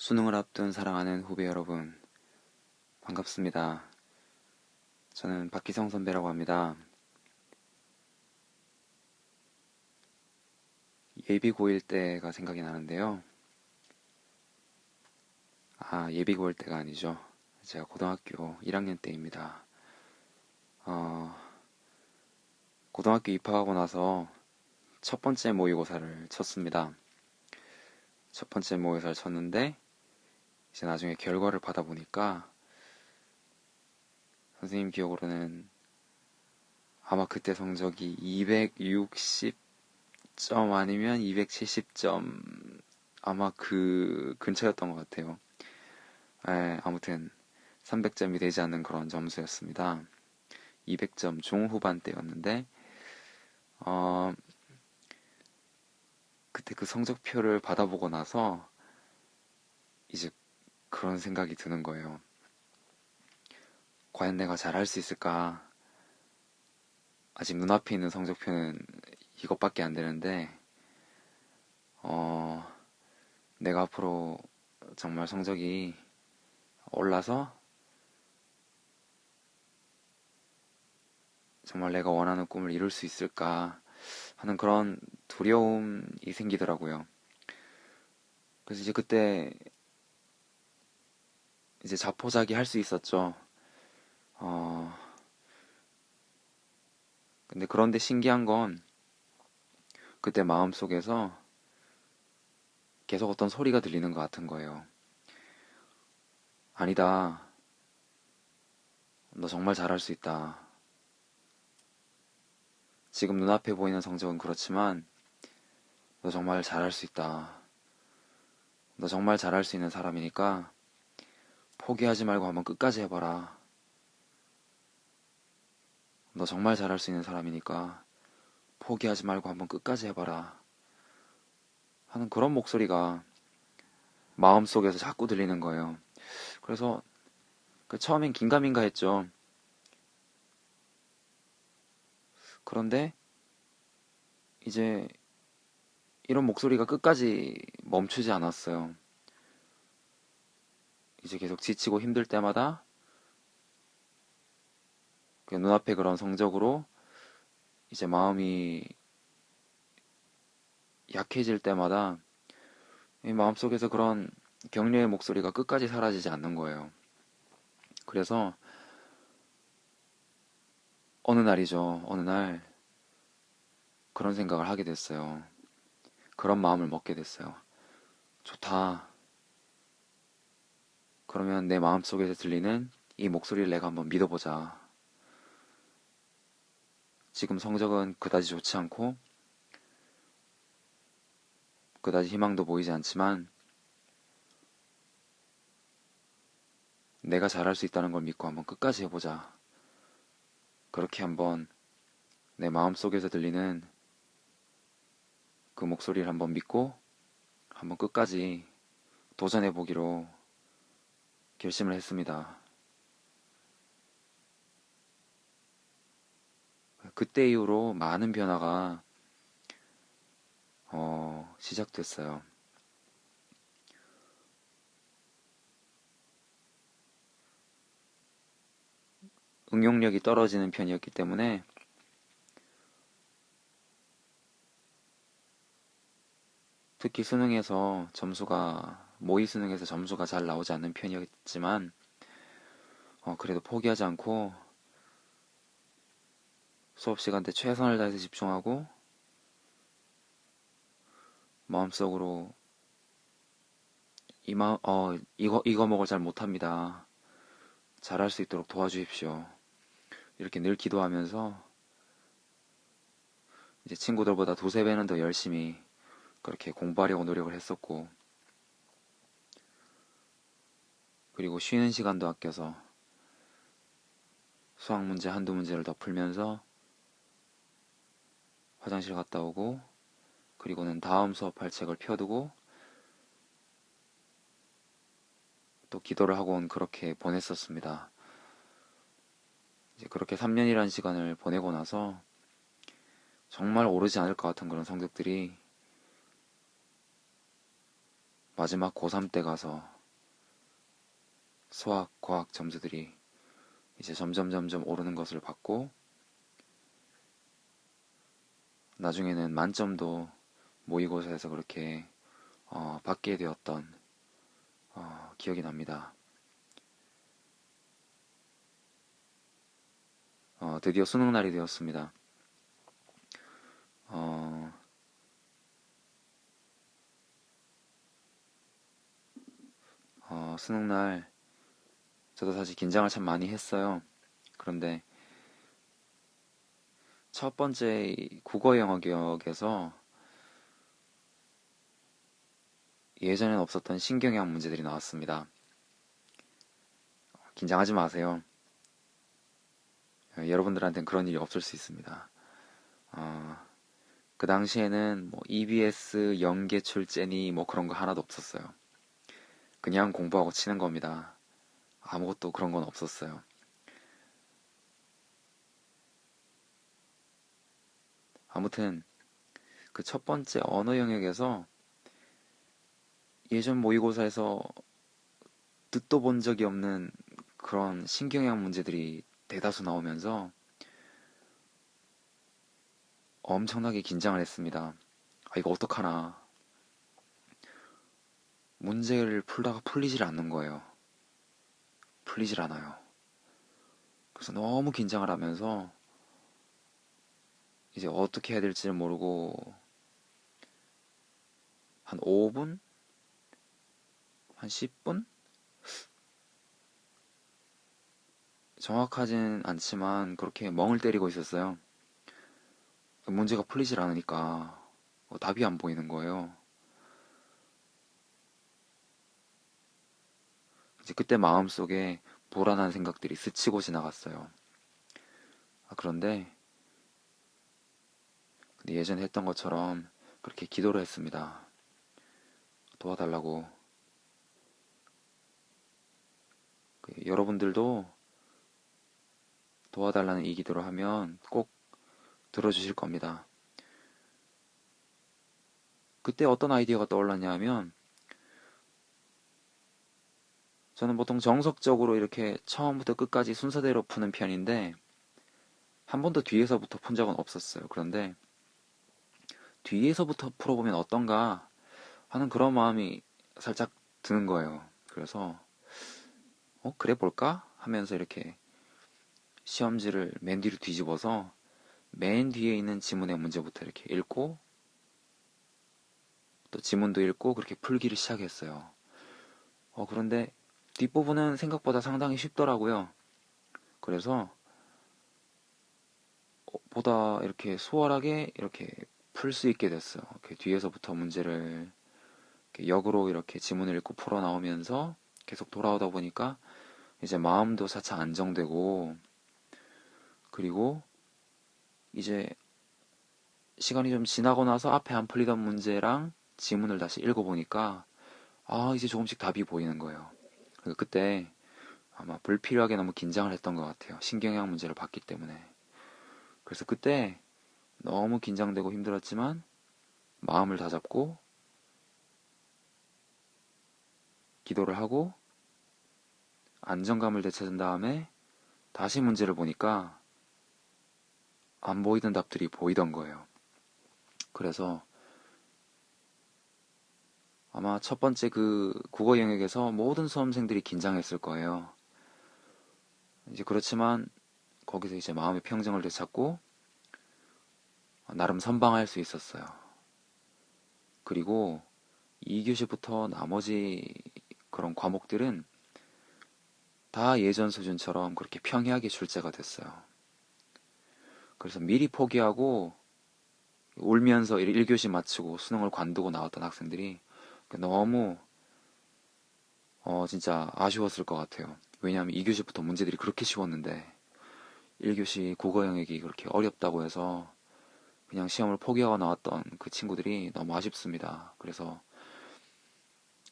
수능을 앞둔 사랑하는 후배 여러분, 반갑습니다. 저는 박기성 선배라고 합니다. 예비 고1 때가 생각이 나는데요. 예비 고1 때가 아니죠. 제가 고등학교 1학년 때입니다. 어, 고등학교 입학하고 나서 첫 번째 모의고사를 쳤습니다. 첫 번째 모의고사를 쳤는데, 이제 나중에 결과를 받아보니까, 선생님 기억으로는 아마 그때 성적이 260점 아니면 270점, 아마 그 근처였던 것 같아요. 아무튼 300점이 되지 않는 그런 점수였습니다. 200점 중후반대였는데 어, 그때 그 성적표를 받아보고 나서 이제 그런 생각이 드는 거예요. 과연 내가 잘할 수 있을까? 아직 눈앞에 있는 성적표는 이것밖에 안 되는데 어, 내가 앞으로 정말 성적이 올라서 정말 내가 원하는 꿈을 이룰 수 있을까 하는 그런 두려움이 생기더라고요. 그래서 이제 그때 이제 자포자기 할 수 있었죠. 어, 근데 그런데 신기한 건 그때 마음속에서 계속 어떤 소리가 들리는 것 같은 거예요. 아니다. 너 정말 잘할 수 있다. 지금 눈앞에 보이는 성적은 그렇지만 너 정말 잘할 수 있다. 너 정말 잘할 수 있는 사람이니까 포기하지 말고 한번 끝까지 해봐라. 너 정말 잘할 수 있는 사람이니까 포기하지 말고 한번 끝까지 해봐라. 하는 그런 목소리가 마음속에서 자꾸 들리는 거예요. 그래서 처음엔 긴가민가 했죠. 그런데 이제 이런 목소리가 끝까지 멈추지 않았어요. 이제 계속 지치고 힘들 때마다 그 눈앞에 그런 성적으로 이제 마음이 약해질 때마다 이 마음속에서 그런 격려의 목소리가 끝까지 사라지지 않는 거예요. 그래서 어느 날이죠. 어느 날 그런 생각을 하게 됐어요. 그런 마음을 먹게 됐어요. 좋다. 그러면 내 마음속에서 들리는 이 목소리를 내가 한번 믿어보자. 지금 성적은 그다지 좋지 않고 그다지 희망도 보이지 않지만 내가 잘할 수 있다는 걸 믿고 한번 끝까지 해보자. 그렇게 한번 내 마음속에서 들리는 그 목소리를 한번 믿고 한번 끝까지 도전해보기로 결심을 했습니다. 그때 이후로 많은 변화가 시작됐어요. 응용력이 떨어지는 편이었기 때문에 특히 수능에서 모의 수능에서 점수가 잘 나오지 않는 편이었지만 그래도 포기하지 않고 수업 시간 때 최선을 다해서 집중하고 마음속으로 이 과목을 잘 못합니다. 잘할 수 있도록 도와주십시오. 이렇게 늘 기도하면서 이제 친구들보다 두세 배는 더 열심히 그렇게 공부하려고 노력을 했었고, 그리고 쉬는 시간도 아껴서 수학 문제 한두 문제를 더 풀면서 화장실 갔다 오고, 그리고는 다음 수업할 책을 펴두고 또 기도를 하곤 그렇게 보냈었습니다. 이제 그렇게 3년이라는 시간을 보내고 나서 정말 오르지 않을 것 같은 그런 성적들이 마지막 고3 때 가서 수학, 과학 점수들이 이제 점점 오르는 것을 봤고, 나중에는 만점도 모의고사에서 그렇게 받게 되었던 기억이 납니다. 드디어 수능 날이 되었습니다. 어, 수능 날 저도 사실 긴장을 참 많이 했어요. 그런데 첫 번째 국어 영어 기억에서 예전엔 없었던 신경영 문제들이 나왔습니다. 긴장하지 마세요. 여러분들한테는 그런 일이 없을 수 있습니다. 어, 그 당시에는 뭐 EBS, 연계 출제니 뭐 그런 거 하나도 없었어요. 그냥 공부하고 치는 겁니다. 아무것도 그런 건 없었어요. 아무튼 그 첫 번째 언어 영역에서 예전 모의고사에서 듣도 본 적이 없는 그런 신경영 문제들이 대다수 나오면서 엄청나게 긴장을 했습니다. 이거 어떡하나. 문제를 풀다가 풀리질 않는 거예요. 풀리질 않아요. 그래서 너무 긴장을 하면서 이제 어떻게 해야 될지를 모르고 한 5분? 한 10분? 정확하진 않지만 그렇게 멍을 때리고 있었어요. 문제가 풀리질 않으니까 답이 안 보이는 거예요. 이제 그때 마음속에 불안한 생각들이 스치고 지나갔어요. 그런데 예전에 했던 것처럼 그렇게 기도를 했습니다. 도와달라고. 여러분들도 도와달라는 이 기도를 하면 꼭 들어주실 겁니다. 그때 어떤 아이디어가 떠올랐냐 하면 저는 보통 정석적으로 이렇게 처음부터 끝까지 순서대로 푸는 편인데 한 번도 뒤에서부터 푼 적은 없었어요. 그런데 뒤에서부터 풀어보면 어떤가 하는 그런 마음이 살짝 드는 거예요. 그래서 그래 볼까 하면서 이렇게 시험지를 맨 뒤로 뒤집어서 맨 뒤에 있는 지문의 문제부터 이렇게 읽고 또 지문도 읽고 그렇게 풀기를 시작했어요. 그런데 뒷부분은 생각보다 상당히 쉽더라고요. 그래서 보다 이렇게 수월하게 이렇게 풀 수 있게 됐어요. 이렇게 뒤에서부터 문제를 이렇게 역으로 이렇게 지문을 읽고 풀어 나오면서 계속 돌아오다 보니까 이제 마음도 차차 안정되고 그리고 이제 시간이 좀 지나고 나서 앞에 안 풀리던 문제랑 지문을 다시 읽어보니까 이제 조금씩 답이 보이는 거예요. 그때 아마 불필요하게 너무 긴장을 했던 것 같아요. 신경영 문제를 봤기 때문에. 그래서 그때 너무 긴장되고 힘들었지만 마음을 다잡고 기도를 하고 안정감을 되찾은 다음에 다시 문제를 보니까 안 보이던 답들이 보이던 거예요. 그래서 아마 첫 번째 그 국어 영역에서 모든 수험생들이 긴장했을 거예요. 이제 그렇지만 거기서 이제 마음의 평정을 되찾고 나름 선방할 수 있었어요. 그리고 2교시부터 나머지 그런 과목들은 다 예전 수준처럼 그렇게 평이하게 출제가 됐어요. 그래서 미리 포기하고 울면서 1교시 마치고 수능을 관두고 나왔던 학생들이 너무 진짜 아쉬웠을 것 같아요. 왜냐하면 2교시부터 문제들이 그렇게 쉬웠는데 1교시 국어 영역이 그렇게 어렵다고 해서 그냥 시험을 포기하고 나왔던 그 친구들이 너무 아쉽습니다. 그래서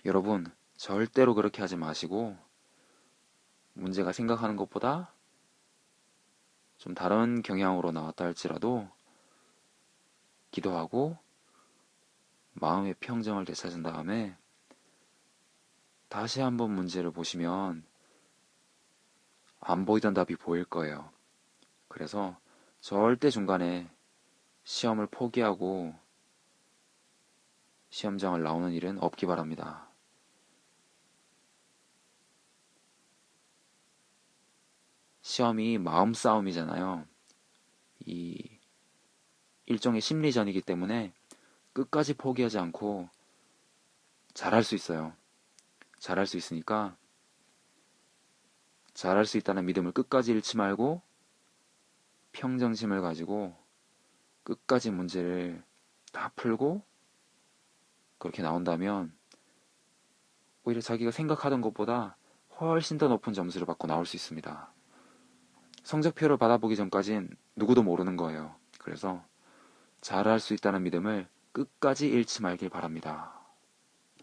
여러분 절대로 그렇게 하지 마시고 문제가 생각하는 것보다 좀 다른 경향으로 나왔다 할지라도 기도하고 마음의 평정을 되찾은 다음에 다시 한번 문제를 보시면 안 보이던 답이 보일 거예요. 그래서 절대 중간에 시험을 포기하고 시험장을 나오는 일은 없기 바랍니다. 시험이 마음싸움이잖아요. 이 일종의 심리전이기 때문에 끝까지 포기하지 않고 잘할 수 있어요. 잘할 수 있으니까 잘할 수 있다는 믿음을 끝까지 잃지 말고 평정심을 가지고 끝까지 문제를 다 풀고 그렇게 나온다면 오히려 자기가 생각하던 것보다 훨씬 더 높은 점수를 받고 나올 수 있습니다. 성적표를 받아보기 전까진 누구도 모르는 거예요. 그래서 잘할 수 있다는 믿음을 끝까지 잃지 말길 바랍니다.